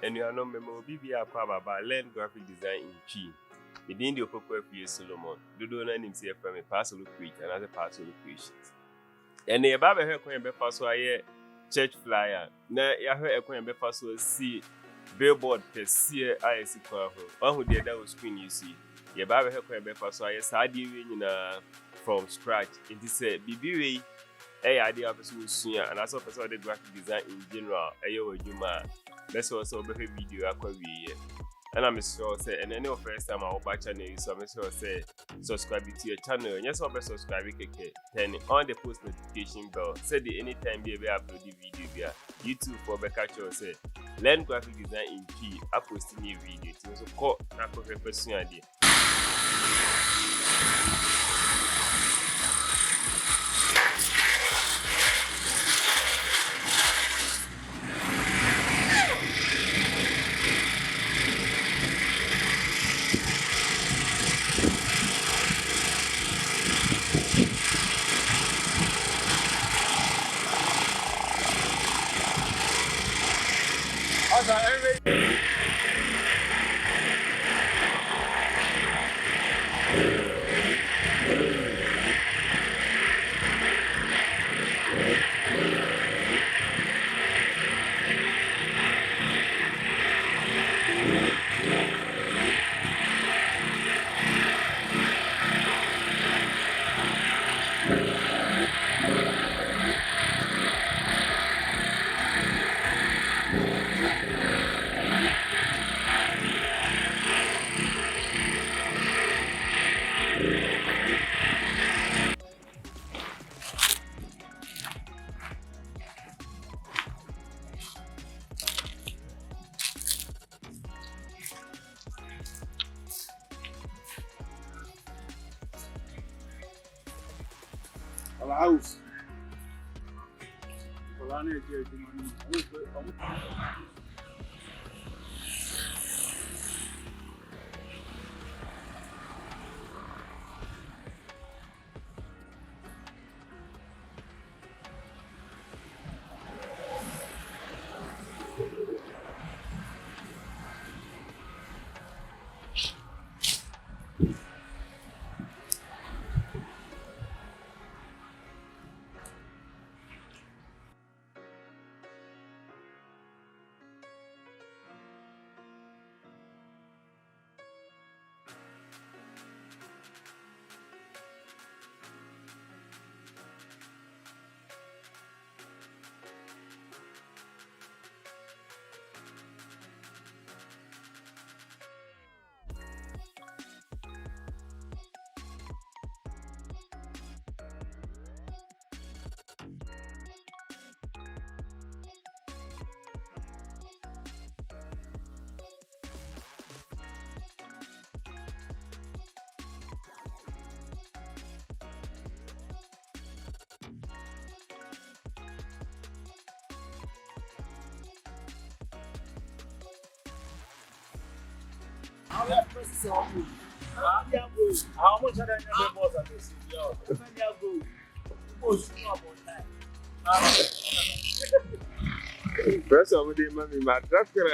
and you are not memo BBA Pababa, learn graphic design in P. Within the Opoku A Solomon, do not himself from a paasolocreates and other paasolocreates. And the Baba her coin be first church flyer. Now, I heard a coin be first see Billboard per see IC cover. One who did that was screen you see. Your Baba her coin be first Sadi from scratch. It is a BBA. Idea of person sooner, and as a person the graphic design in general. You let's also be video acquire. And I'm sure say, and any first time I'll back channel, so I'm sure say subscribe to your channel. And yes, I'll be subscribing. Turn on the post notification bell. Say the anytime we upload the video via YouTube for the catch or say learn graphic design in P. I post new video. So call that person idea. House. How much are they boss at this? First of all, they must be my doctor.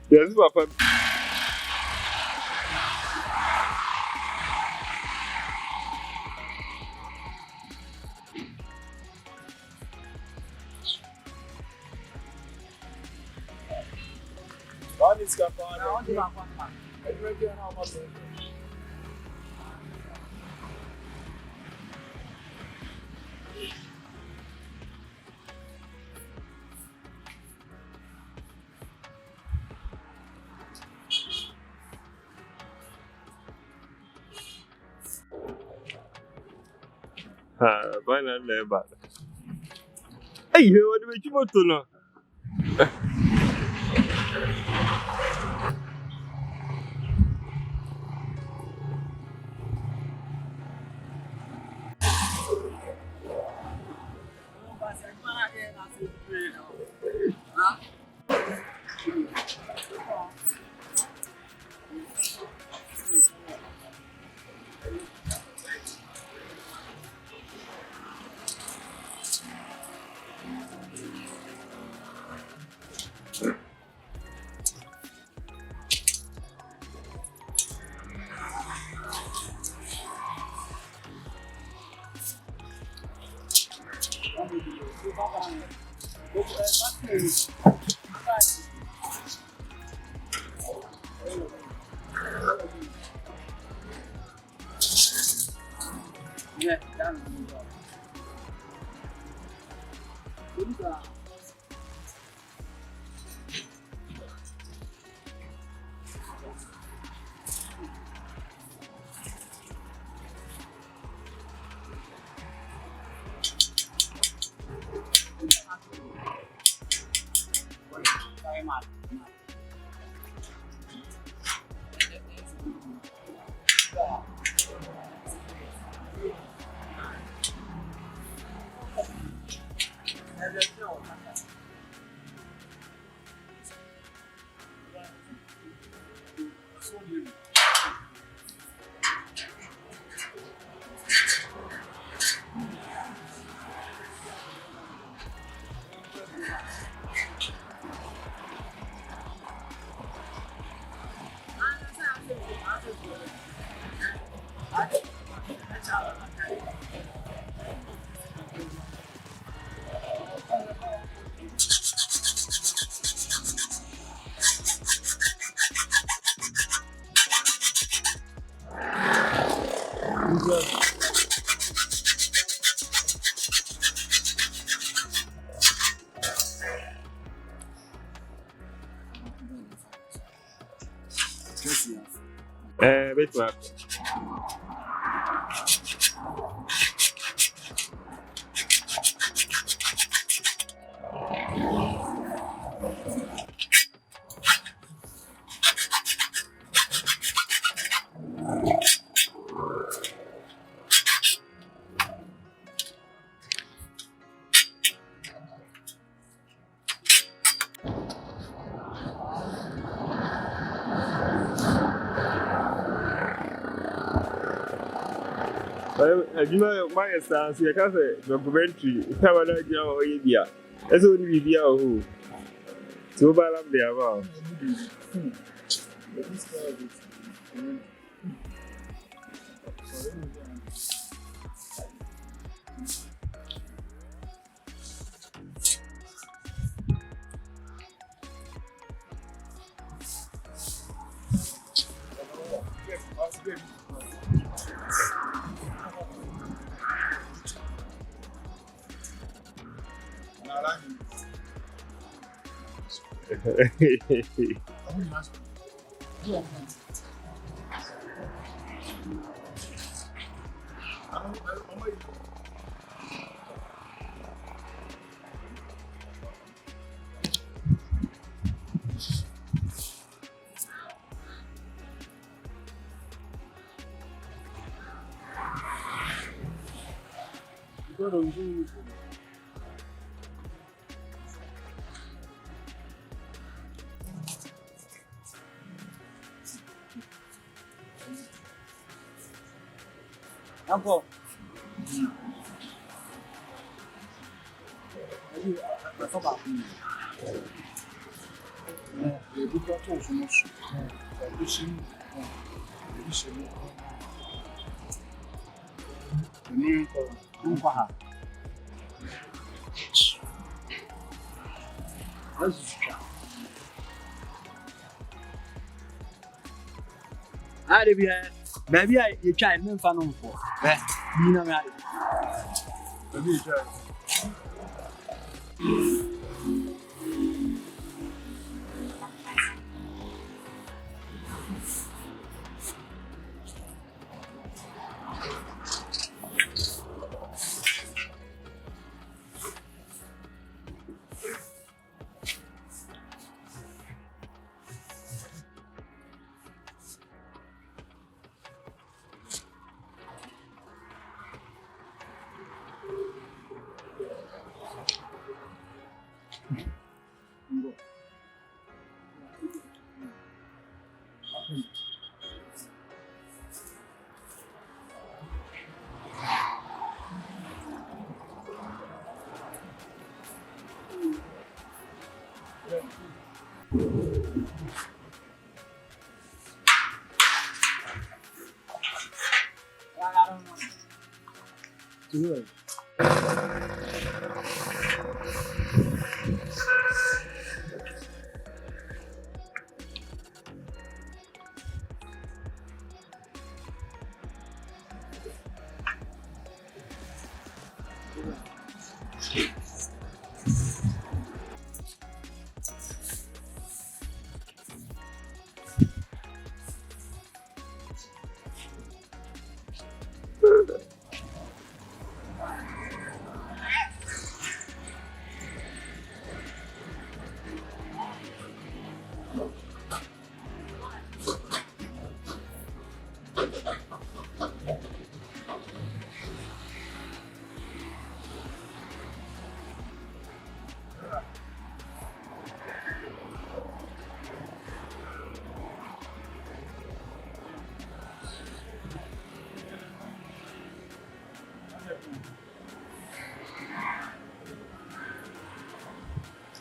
Yes, Papa. One is Kappa. Bana never. Hey, what do you want to know? Yeah, done. Wait, what? My stance, I can't say documentary. How about your idea? That's only be our who. So, Balam, they are well. Uncle. Maybe you try and find out for. You know, maybe you try. I don't know. Good.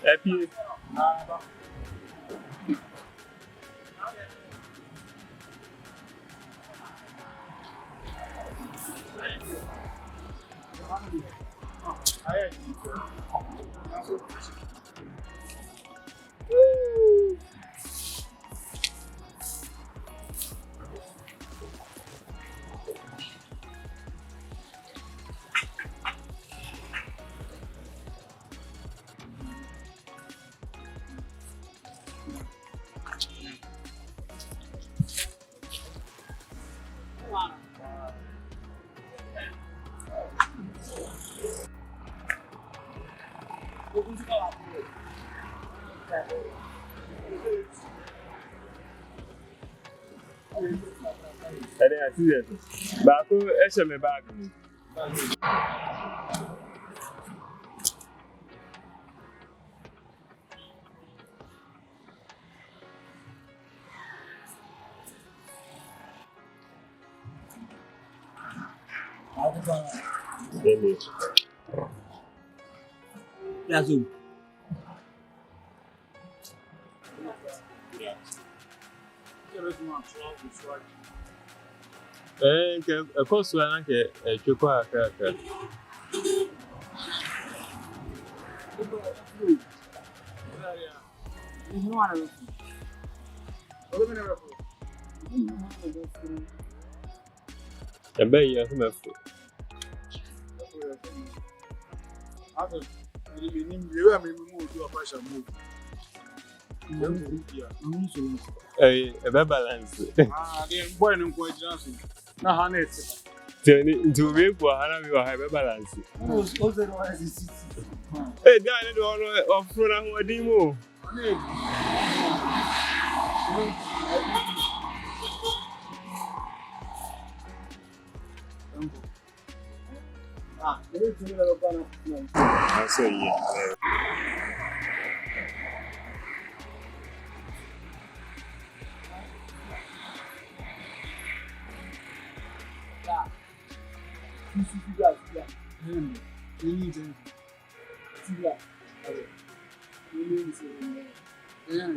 Happy. I see that. Back to me bag. That's all. Of course, when I get a chocolate. I bet you have enough. A balance. To be for Hana, you have a balance. Hey, Diana, don't of Frona who are demo. I say, yeah.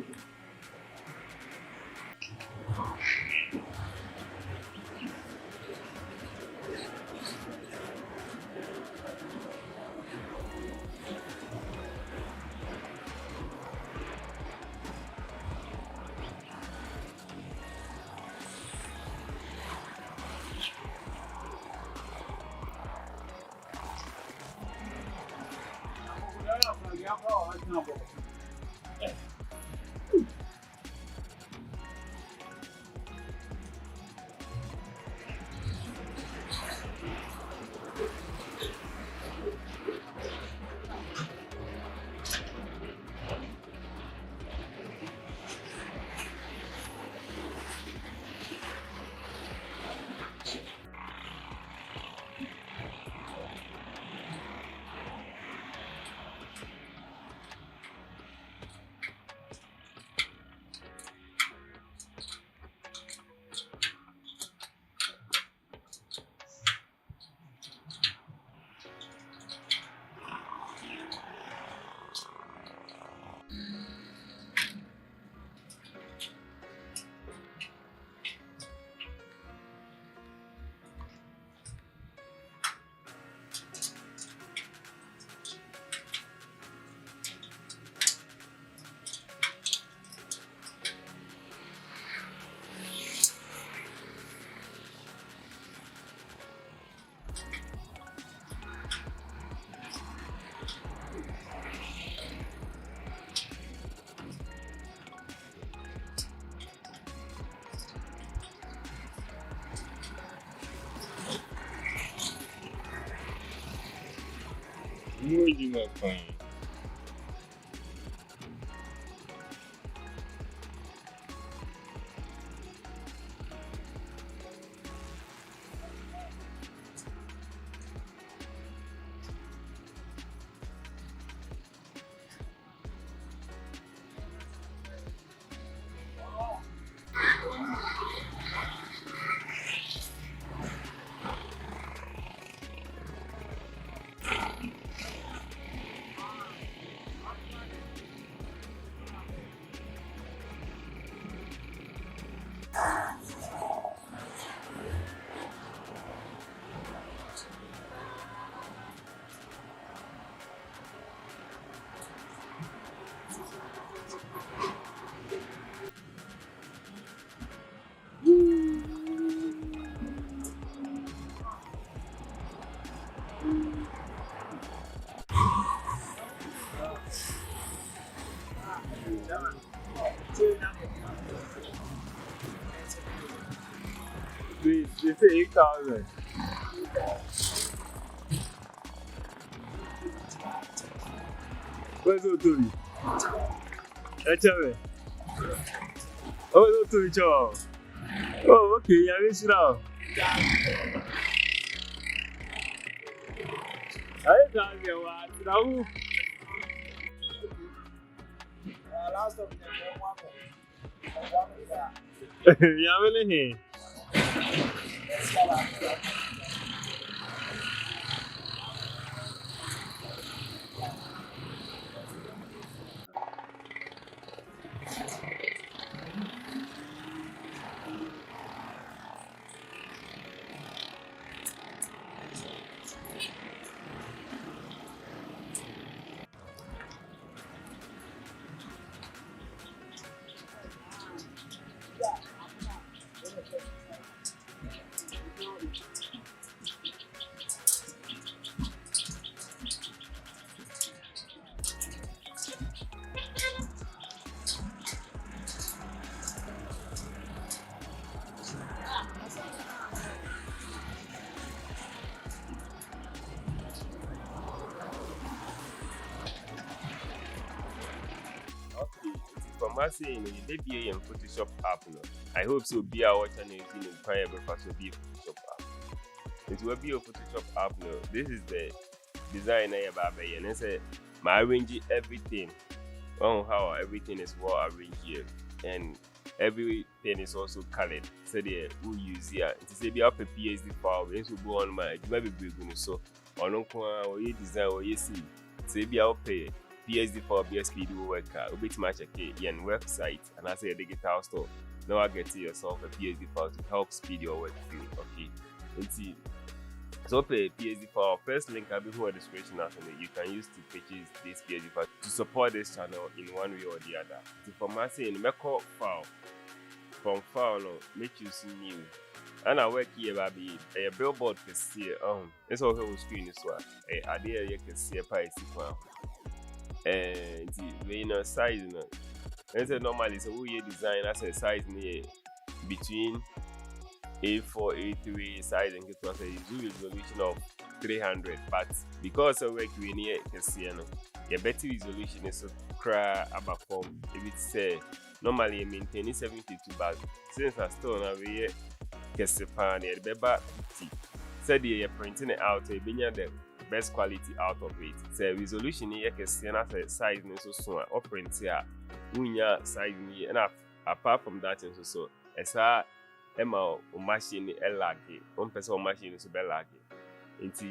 They say 8,000. Where's the Tony? That's it. Oh, no, Tony. Oh, okay, yeah, it's now. I can't get one. Now, Last of them, yeah, really. From us saying, you be a Photoshop app. No? I hope so. Be our channel in Empire Breakfast will be a Photoshop app. It will be a Photoshop app. No, this is the design I have and I say, my arrange everything. Oh, how everything is well arranged here, and everything is also colored. So they who use here to say be up a PSD file. We need to go on my maybe big so on or you design or you see. Say be up a PSD for BSP do work a bit much okay and website and I say a digital store. Now I get to yourself a PSD file to help speed your work field. Okay, and see. So pay PSD file. First link I'll be in the description after you can use to purchase this PSD file to support this channel in one way or the other. To format in make file from file no make you see new. And I work here baby a billboard can see it's all whole screen is what a idea you can see a price file. And you know size no. And so normally so we design as a size near between A4, A3 size and it was a resolution of 300, but because of work we need to see your better resolution is cry about form if it's say normally maintain 752 but since I still now we can see the beba 50 said you're printing it out a the best quality out of it. So resolution you can see as size so soon or print here unya size and apart from that and so as Emma machine laggy, one person machine is be laggy. It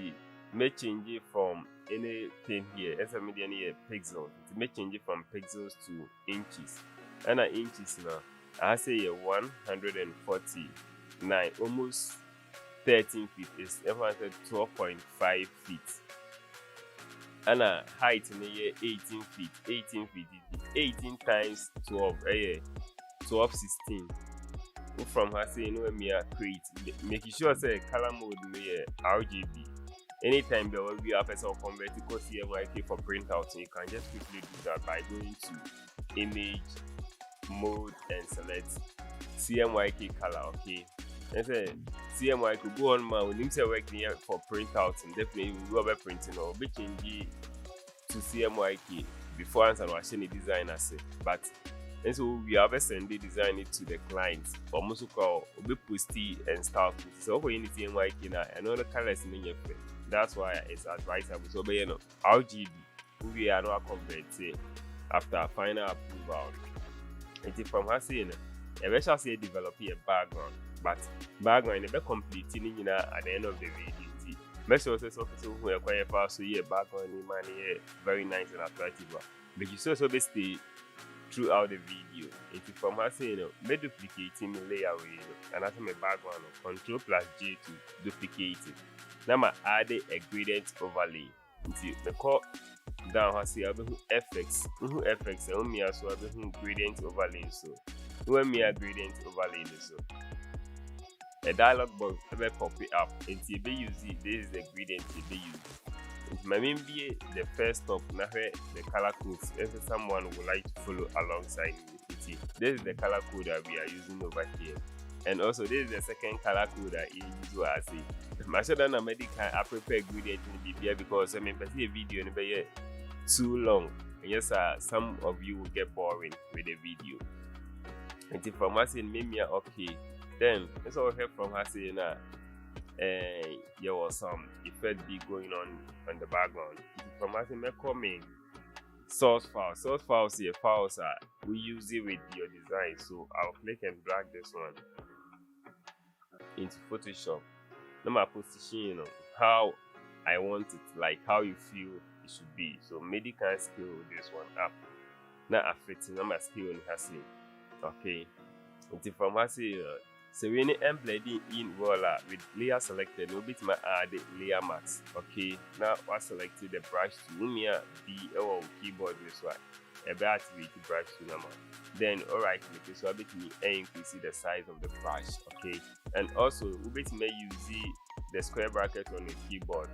may change it from anything here, as a median here pixels. It may change it from pixels to inches. And inches now, I say 149, almost 13 feet is 12.5 feet. And height in here 18 feet, 18 times 12, 16. From her saying when me create making sure say color mode me RGB. Anytime there will be a person convert to CMYK for printout, so you can just quickly do that by going to image mode and select CMYK color. Okay, I say CMY could go on man when him say work here for printouts and definitely we go over printing or be change to CMYK before answer was any design as but and so we have send the design it to the clients or most call be posty and stuff. So for any CMYK now another colors in your face. That's why it's advisable. So but you know RGB we are not compare after final approval. It's from her saying a shall say develop a background, but background is completing at the end of the video. Most also who acquire fast so yeah background in money very nice and attractive. But you so basically throughout the video. It's from her saying me duplicating the layer and after my background Control plus J to duplicate it. Now I add a gradient overlay. Until the call down has the effects and me as well gradient overlay so when me a gradient overlay so a dialog box ever pop it up until be use it. This is the gradient be used. It may be the first stop now the color codes if someone would like to follow alongside me. This is the color code that we are using over here. And also this is the second color code that you use as a I said that I prepare gradient in the because I mean a video in the too long. And yes, some of you will get boring with the video. And if from us in maybe okay, then it's all help from her saying there was some effect be going on the background. From us in coming source files here files are we use it with your design. So I'll click and drag this one into Photoshop. Now my position how I want it, like how you feel it should be. So maybe can scale this one up. Now affecting my scale on her say. Okay. Until from her say so when I'm blending in roller with layer selected, no bit my add layer mask. Okay. Now I selected the brush to be keyboard this one. Activate the brush to number. Then alright click so I bit me increase the size of the brush. Okay. And also we bit may use the square bracket on the keyboard.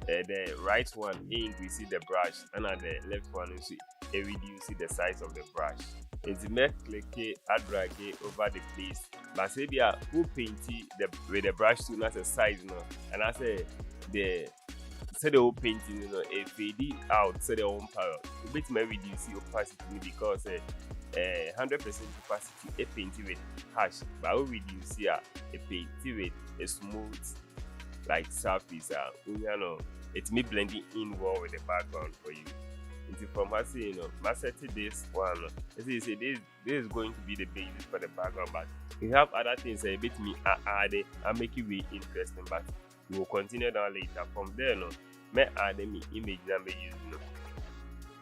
The right one increase the brush and the left one is reduce the size of the brush. It's make click drag over the place. But say who paint with the brush to not a size and I say the whole painting a fade out so the own power. A bit may reduce the opacity because 100% opacity a painting with harsh, but we reduce here a painting with a smooth like surface. It's me blending in well with the background for you. It's from her saying, I set this one. This is going to be the basis for the background, but we have other things a bit me add it and make it really interesting. But we will continue down later. From there, may add me image that may use.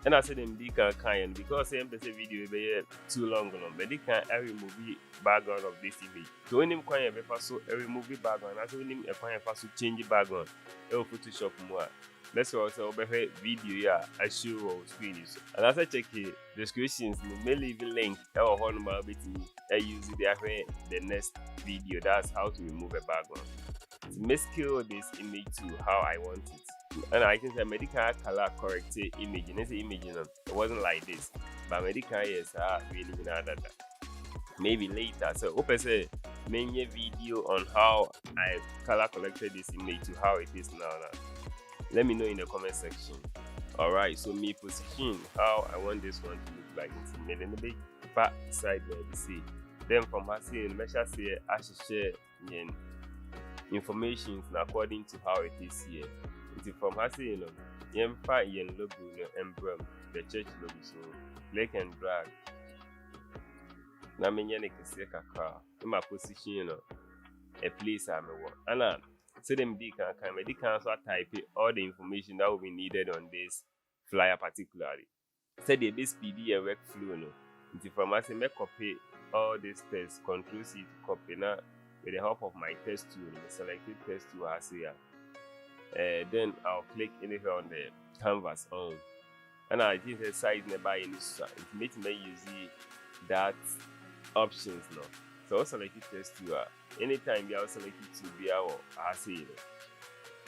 And I said them they can because the video be too long, but they can remove the background of this image. So when them can so remove the background, I said when them can change the background, it will Photoshop more. Let's also over video I show on screen. And as I check the descriptions, may leave a link or horrible bit I use it the next video. That's how to remove a background. To make scale this image to how I want it. And I think the medical color correct image. And this image, it wasn't like this. But medical yes, really that. Maybe later. So open say many video on how I color corrected this image to how it is now. Let me know in the comment section. Alright, so me position how I want this one to look like. It's made in the big back side where you see. Then from her saying, measure say I should share information according to how it is here. It's from her saying, logo emblem, the church logo. So click and drag. Now me can see in my position, a place I'm at. And so them they can also type all the information that will be needed on this flyer particularly. So they be speedy and workflow It's from us me copy all this text, Control C to copy now with the help of my text tool, the selected text tool as here. Then I'll click anywhere on the canvas on. And I think the size nearby in this it makes me use that options now. So I'll select the text tool. Anytime you are selected to be our say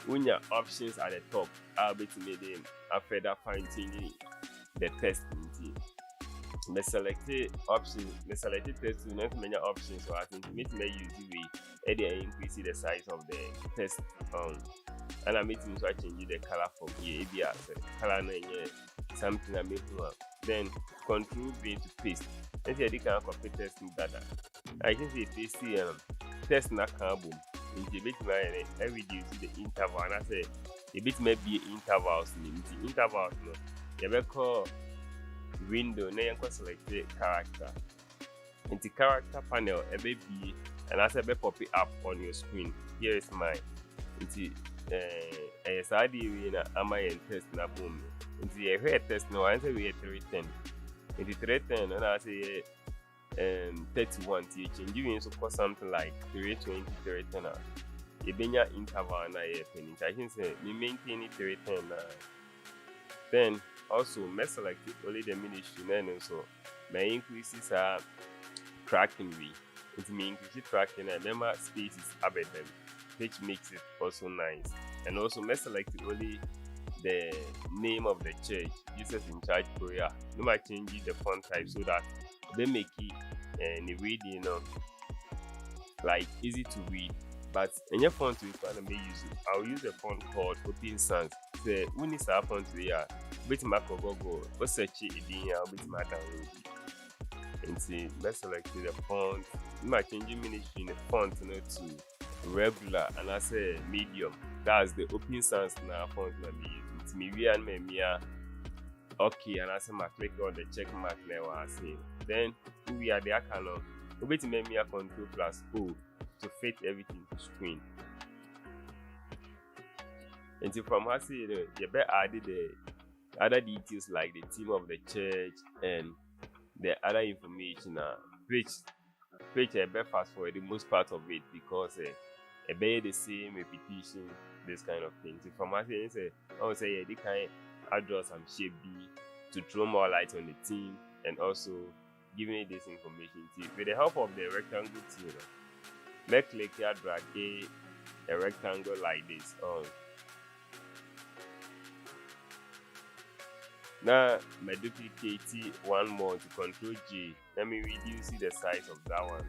when your options at the top, I'll be to make them after that fine tuning the text. me selected option, me selected text tool, not many options, so I think it may use the way they increase the size of the text and I made to change the color from here. Maybe as color something I make one. Then control V to paste. Let's say they can copy text data. I can say paste text na carbon. In the bit my every day the interval and I say a bit may be intervals in the intervals no. You will call window na you can select the character. In the character panel, a baby and as a pop it up on your screen. Here is mine. Into SRD am I in test na boom. Into a test no answer we 310. Into 310 and I say 31 change you so cost something like 320 310. You been your interval na penny. I can say me maintain it 310. Then also me select only the ministry and so my increases are tracking we. It means increase tracking and remember spaces above them, which makes it also nice. And also me select only the name of the church, Jesus in Charge Prayer. No matter change the font type so that they make it and the reading like easy to read. But in your font we can use it. I'll use a font called Open Sans. Say when it's a font we are bit my go or search it in I'll bit my download it. And see, let's select the font. You might change ministry in the font to regular and I say medium. That's the Open Sans now font na me use. It's me and me okay and I say my click on the check mark now I say. Then we are there can we to make me a control plus O to fit everything to screen. And so from her say you better add the other details like the theme of the church and the other information which I better fast forward the most part of it because I bear the same repetition, this kind of thing. So from her say I would say they can add some shape B to throw more light on the theme and also giving me this information too. With the help of the rectangle tool, make click here, drag a rectangle like this on. Now, I duplicate one more to control J. Let me reduce the size of that one.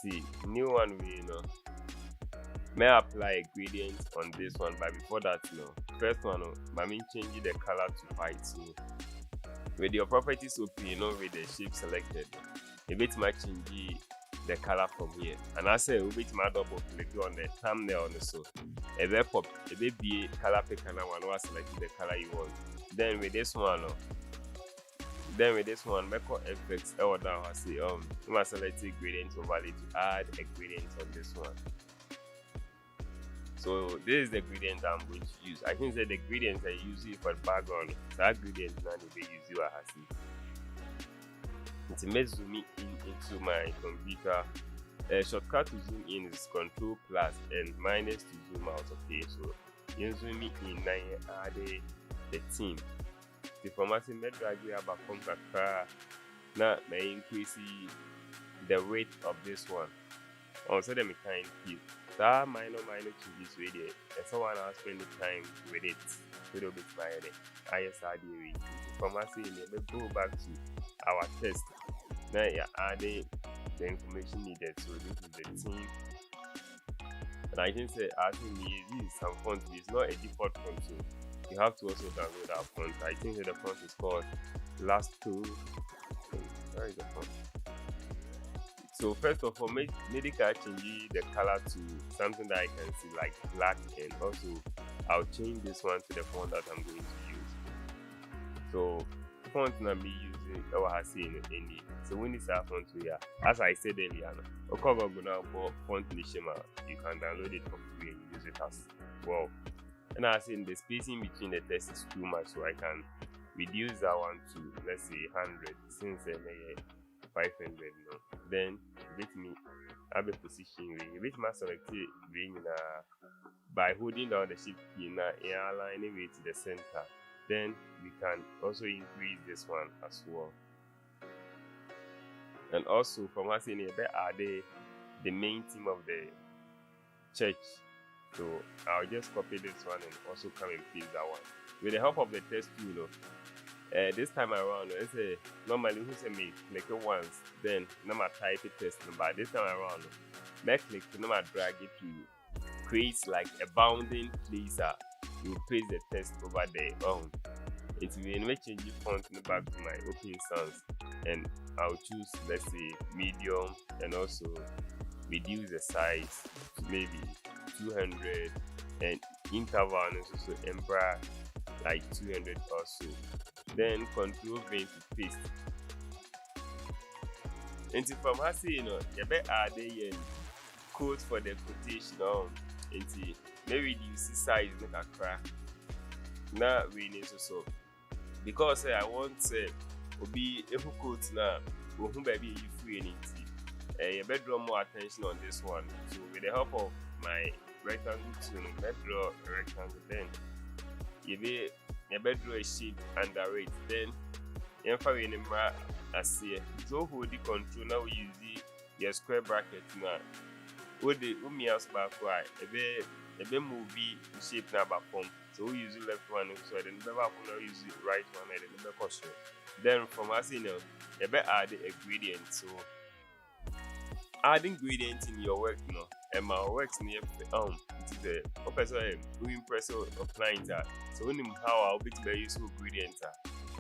See, new one we may apply a gradient on this one, but before that, first one, I mean changing the color to white. So, with your properties open, with the shape selected, a bit much change the color from here. And I say, a bit my double click on the thumbnail on the so. A baby color pick and one was selecting the color you want. Then with this one, make effects or down I say you must select a gradient overlay to add a gradient on this one. So this is the gradient I'm going to use. I can say the gradient I use it for the background. So that gradient now they use you as I see. It may zoom in into my computer. Shortcut to zoom in is Control plus and minus to zoom out. Okay, so you zoom in now add the theme. The formatting may drag you about from kakra. Now may increase the weight of this one. Also the kind keep that minor changes with it. And someone else spend the time with it. Little bit by the ISRD rate. The formatting may go back to our test. Now you add the information needed. So this is the theme. And I can say actually this is some font. It's not a default font. So you have to also download that font. I think that the font is called Last Two. Where is the font? So first of all, medical change the color to something that I can see like black, and also I'll change this one to the font that I'm going to use. So font na me using our I say in the so when it's a font here, as I said earlier, font nishima, you can download it for free and use it as well. And I say the spacing between the text is too much, so I can reduce that one to let's say 100 since 500 then let me have a position with my selected by holding down the shift key now aligning it to the center. Then we can also increase this one as well. And also from us in here are the main theme of the church. So I'll just copy this one and also come and paste that one. With the help of the text tool, This time around, let's say normally who say me click it once, then no type it test. But this time around, me click no drag it to create like a bounding place. You paste the text over there. It will make change the font in the back to my open sans, and I'll choose let's say medium, and also reduce the size to maybe 200, and interval and also embra like 200 or so. Then control V to paste. And from her say, you better add a code for the quotation into maybe you see size make a crack. Now we need so because I want will be able code now. Who baby you free anything. You better draw more attention on this one. So with the help of my rectangle tool, let's draw a rectangle. Then you better draw a shape under it. Then you have I see. So hold the control now. We use the square bracket now. What the mouse back why a bit movie shape now back form. So we use the left one, so then the back one use the right one, and then the caution. Then from us you a bit add a gradient. So adding gradient in your work and my works near it is the opposite doing press applying that. So when how I'll be to use gradient.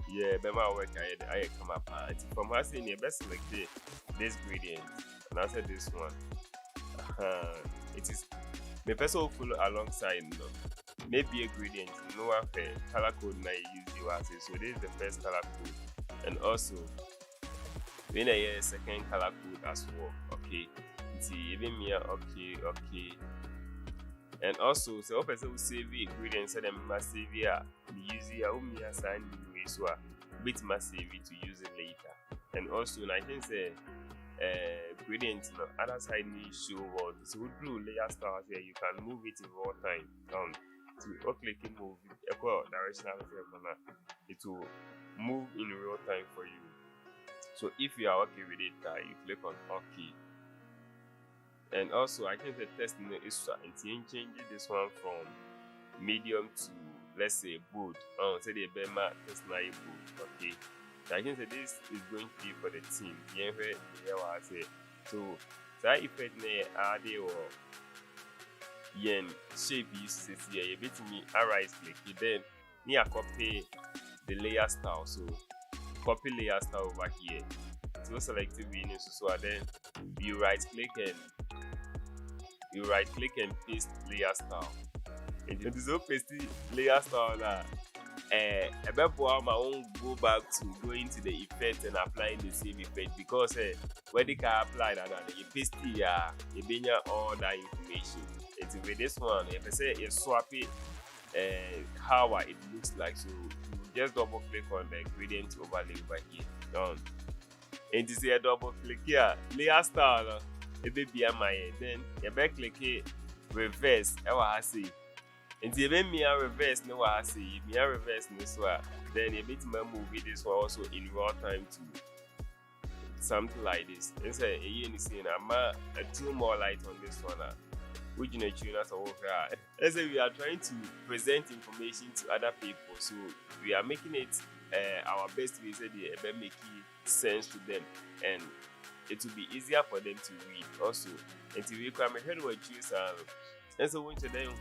Yeah, but my work I come up from her saying best select this gradient, and I said this one. It is the person will follow alongside maybe a gradient, color code now use you as so this is the first color code, and also when I hear second color code as well. Okay, it's even me okay, and also so person will save it gradient, so them must save it use it me assign me so bit must save it to use it later. And also I think say gradient other side need show what so we do layer style here. You can move it in real time to click and move equal directional it will move in real time for you. So if you are okay with it, you click on OK. And also I think the testing is changing this one from medium to let's say bold. Say the Bema test now bold. Okay. I think that this is going to be for the team. So that effect add or yen shape you see here. You bit me a right click. You then near copy the layer style. So copy layer style over here. So select the so then you right click and paste layer style. And it is paste layer style now. My own go back to going to the effect and applying the same effect because when they can apply that you paste you bring all that information. It's with this one if I say you swap it how it looks like, so you just double click on the gradient overlay over here done. And to say a double click here layer style it be my head, then you back click it reverse I see. And if me a reverse no I see me a reverse this one, then a bit more movie this one also in real time to something like this. And say you see I'm a two more light on this one. Which you know as over here. Let's say we are trying to present information to other people, so we are making it our best way say they make it sense to them, and it will be easier for them to read also. And to we can make what choose and so when to them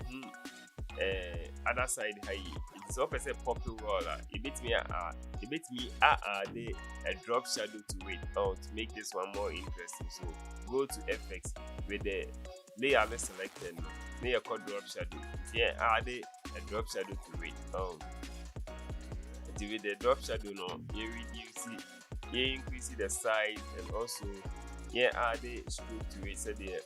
other side high it is opposite popular it beats me a drop shadow to it to make this one more interesting. So go to effects with the layer selected layer called drop shadow, add a drop shadow to it with the drop shadow you reduce it, you increase the size, and also add a stroke to it. So the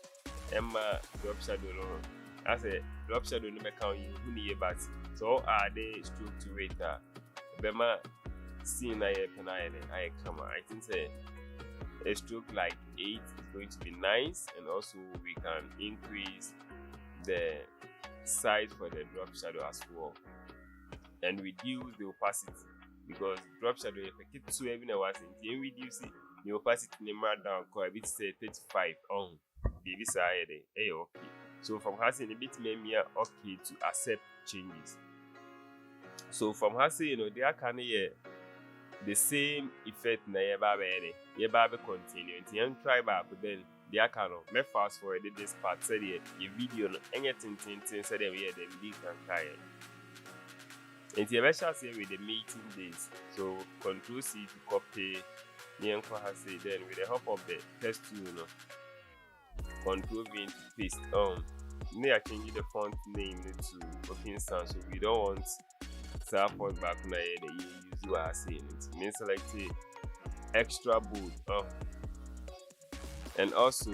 drop shadow as a drop shadow no count you who need but so add a stroke to it bema seeing I come I think say a stroke like 8 is going to be nice, and also we can increase the size for the drop shadow as well and reduce the opacity, because drop shadow if I keep to every now and reduce it the opacity number down quite a bit say 35 baby side okay. So from her saying a bit me okay to accept changes. So from her saying there can the same effect na yeba be continue nti yen try back then the akano me fast forward this part said the video no anything said we hear the video can try nti yeba shall say with the meeting days so control C to copy yen ko has say then with the help of the test tool no control V to paste me I change the font name to open sound so we don't want font back na the use you are saying it means select extra bold and also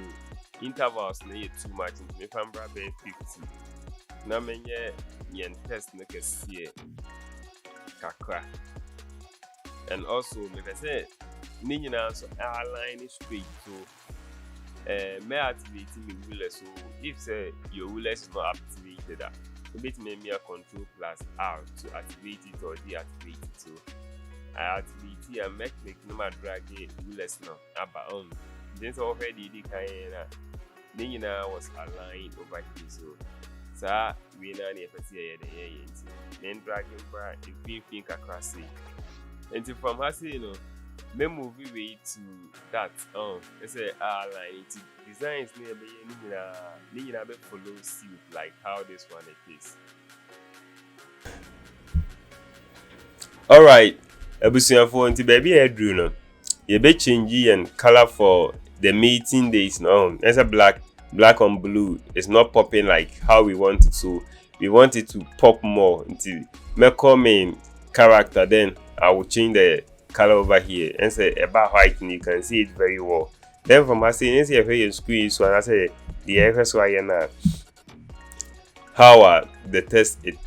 intervals na too much if I'm brave 50 na menye yen test na kese kakra and also me say ni nyina so align straight so may activate me ruler so if say your ruler is not activated so bit me control plus R to activate it or deactivate it so I activate it and make click no matter drag it rulers now about this already the kind was aligned over here so we na near then dragging bar if you across it and from her say me move way to that it's a line it designs near be follow suit like how this one it is. All right, ebusuafo nti baby edru no ye be change and color for the meeting days no it's a black on blue. It's not popping like how we want it, so we want it to pop more until me main character, then I will change the color over here and say about white and you can see it very well. Then from I say see your screen so and I say the FSY now how the test it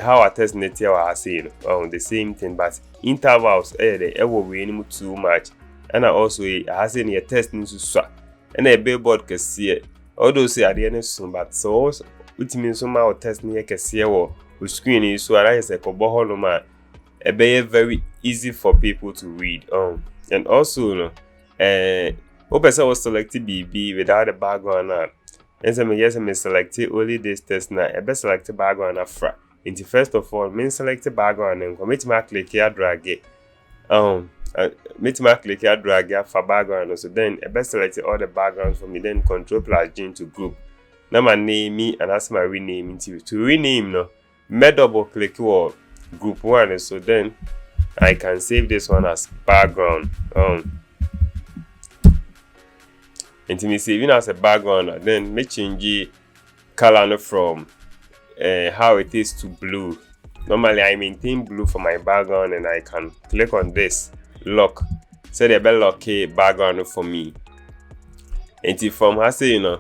how I test net here I say the same thing but intervals the ever we too much and I also I say your test needs to swap and a Billboard can see it although say at the end soon but so which means somehow test near can see with screen is so I say kobo man a very easy for people to read and also person was selected BB without the background and some yes I selected only this test now I best select the background afra into first of all mean select the background and commit my click here drag it meet my click here drag it for background so then I best select all the backgrounds for me then control plus G into group now my name me and that's my rename into to rename no me double click or group 1 so then I can save this one as background and to me saving as a background then me change color from how it is to blue. Normally I maintain blue for my background and I can click on this lock so they better lock a background for me and from her say you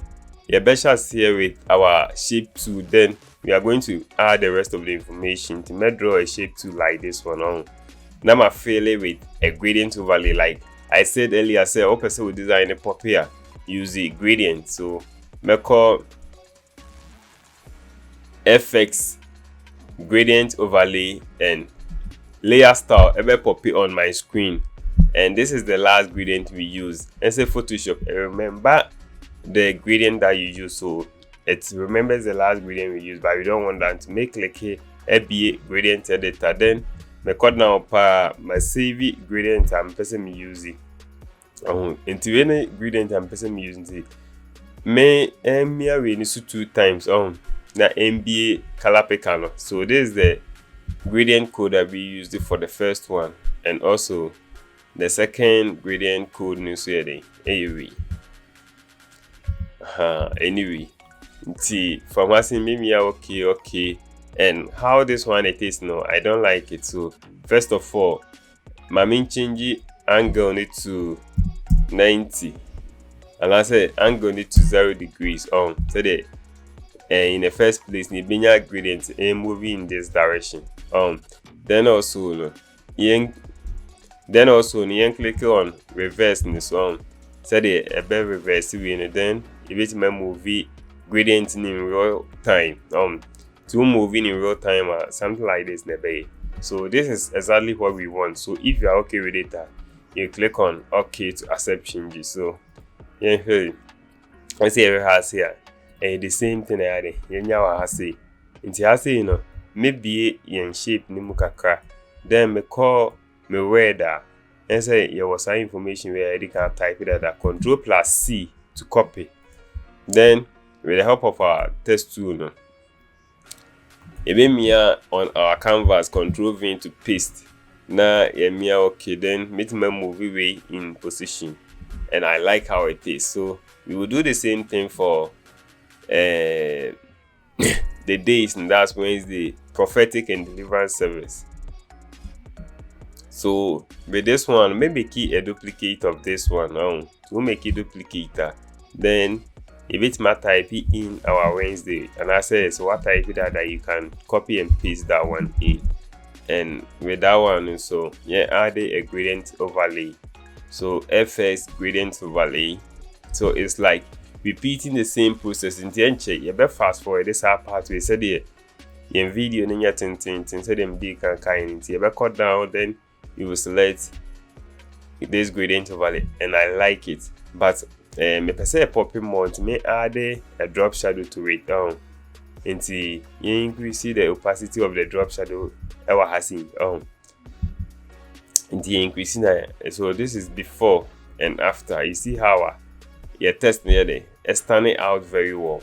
better here with our shape tool then we are going to add the rest of the information to make draw a shape tool like this one now I fill it with a gradient overlay like I said earlier. I said person will design a pop here use the gradient so me call FX gradient overlay and layer style ever pop it on my screen and this is the last gradient we use and say Photoshop remember the gradient that you use so it remembers the last gradient we use but we don't want that to make like a FBA gradient editor then me cut now my save gradient and person me using into any gradient and person me using me we need 2 times na NBA color picker so this is the gradient code that we used for the first one and also the second gradient code news here anyway from asking me okay and how this one it is I don't like it so first of all my main change angle need to 90 and I say angle need to 0 degrees so that in the first place the linear gradient and moving in this direction then also click on reverse in this one so the reverse and then if it's my movie gradient in real time to moving in real time or something like this so this is exactly what we want so if you are okay with it you click on okay to accept changes so I see every has here the same thing maybe in shape ni mukakra then me me read that and say there was some information where you can type it at Control+C to copy. Then with the help of our test tool, no, on our canvas, Control+V to paste. Now okay, then make my movie way in position, and I like how it is. So we will do the same thing for the days, and that's Wednesday, prophetic and deliverance service. So with this one, maybe key a duplicate of this one. To make it duplicate, then if it's my type in our Wednesday, and I say so what type that you can copy and paste that one in. And with that one, so add a gradient overlay. So FX gradient overlay. So it's like repeating the same process in the end. You better fast forward this part we said here in video in your tin so them big can kind. You better cut down, then you will select this gradient overlay, and I like it. But me per se popping mode may add a drop shadow to it down until you increase the opacity of the drop shadow ever has seen until increasing that. So this is before and after. You see how your test near there is standing out very well.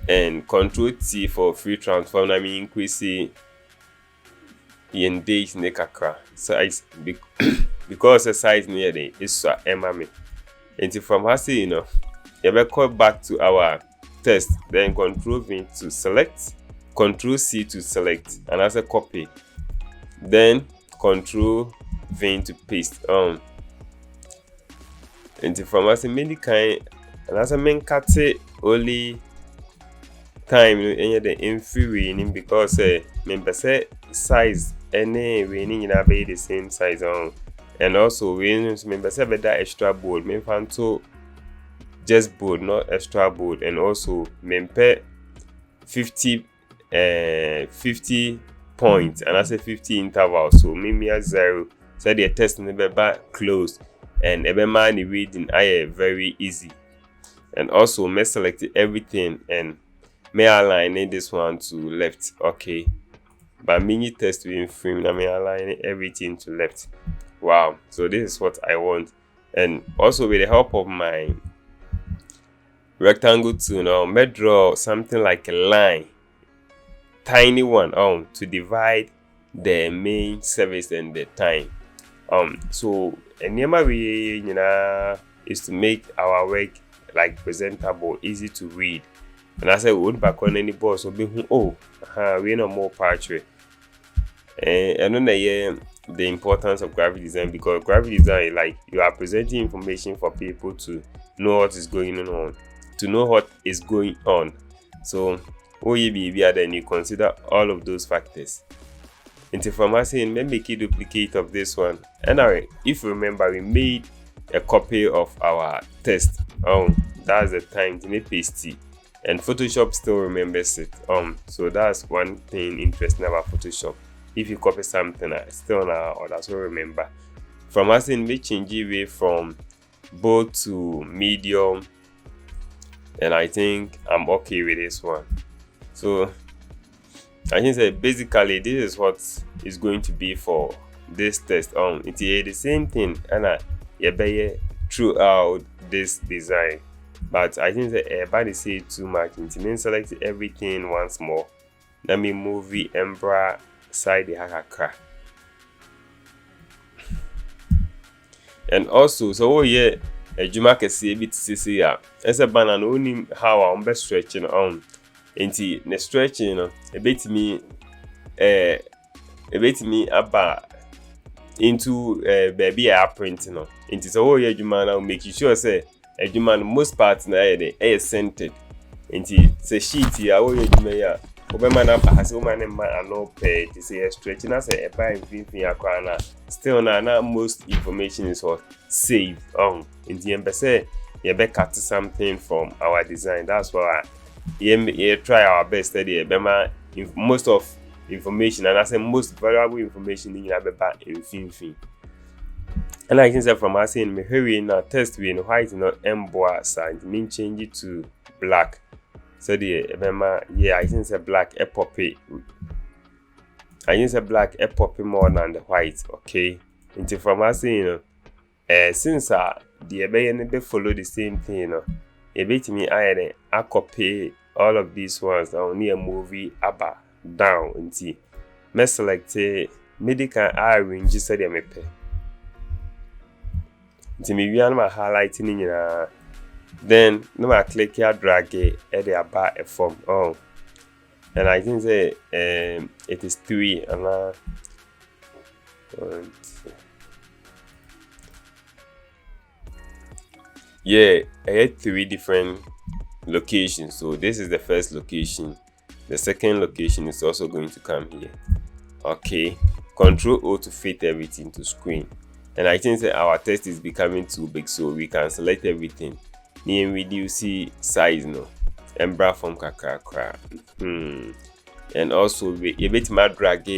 And Control+T for free transform. I mean increase in days in the kakra size because the size near there is so emame. Until from us, you know, you better call back to our test, then Control+V to select, Control+C to select, and as a copy, then Control+V to paste. Until from us, many kind, and as a main cut only time in the inferior because member say size any winning in a the same size and also we member say that extra board me fan to just board, not extra board, and also member 50 points and I say 50 intervals. So me 0 so the test never back closed and every man reading I very easy. And also me select everything and may align this one to left. Okay, but mini test in frame now me align everything to left. Wow, so this is what I want. And also with the help of my rectangle tool now, may draw something like a line, tiny one to divide the main service and the time. So another way is to make our work like presentable, easy to read. And I said we won't back on any boss so be we no more patchwork. And then the importance of graphic design, because graphic design, like, you are presenting information for people to know what is going on, So then you consider all of those factors. Into pharmacy, maybe make a duplicate of this one. Anyway, if you remember, we made a copy of our test. That's the time to make paste it. And Photoshop still remembers it. So that's one thing interesting about Photoshop. If you copy something, still now or that's what remember. From us in we change it from bold to medium, and I think I'm okay with this one. So I can say basically this is what is going to be for this test. It's the same thing and throughout this design. But I think that everybody say too much. Then select everything once more. Let me move the Embra side the hakaka. And also, so a Juma can see a bit CC. As a banana, only how I'm best stretching into the stretching, a bit me about into baby printing. Into so Juma now making sure say. Eduman most parts na a scented into say sheet here Juma Obama na has woman man no pay to say stretching as a buy in still na most information is what saved in the embassy. You better cut something from our design. That's why you try our best study most of information, and I say most valuable information in your back in fin. And I can say from us in me hurry now test we in white not emboss side mean change it to black. So the I think say black Opoku I use a black a popping more than the white, okay? Into from us, since the obey follow the same thing, a bit me I copy all of these ones only a movie abba down until me select medical arrange said me pay. Until me we my highlighting then no I click here drag it at the bar a form and I think say it is 3 and yeah, I had 3 different locations. So this is the first location. The second location is also going to come here. Okay, Control O to fit everything to screen. And I think that our text is becoming too big, so we can select everything. Then reduce size no, and bra from kakra. And also a bit more drag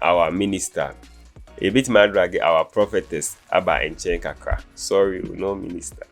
our minister. A bit more drag our prophetess Abba and Chen kakra. Sorry, no minister.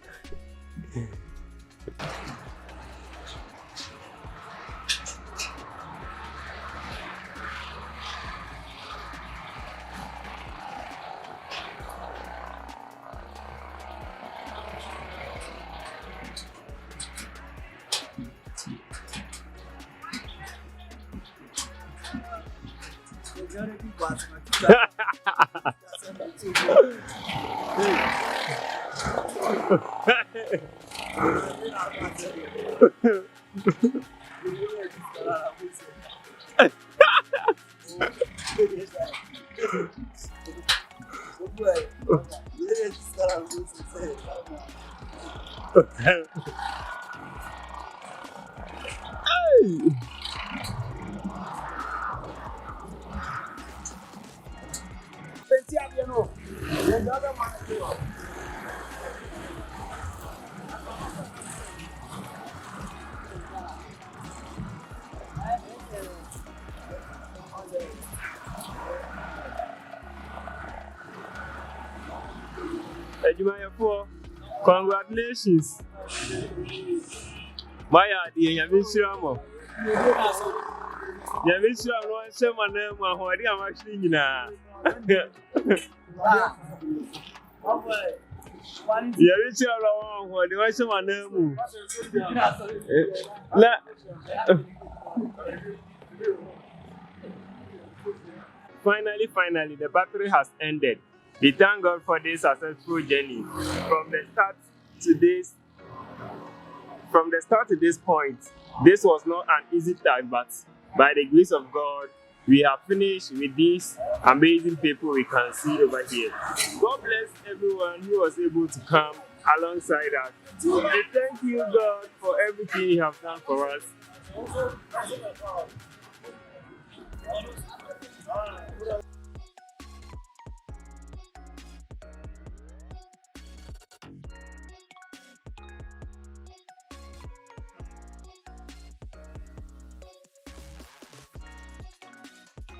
Congratulations. Maya, the Yamishramo. Yamishramo, someone name, what I'm actually now. Yamishramo, what do I say my name? Finally, the battery has ended. We thank God for this successful journey. From the start to this point, this was not an easy task, but by the grace of God, we have finished with these amazing people we can see over here. God bless everyone who was able to come alongside us. We thank you, God, for everything you have done for us.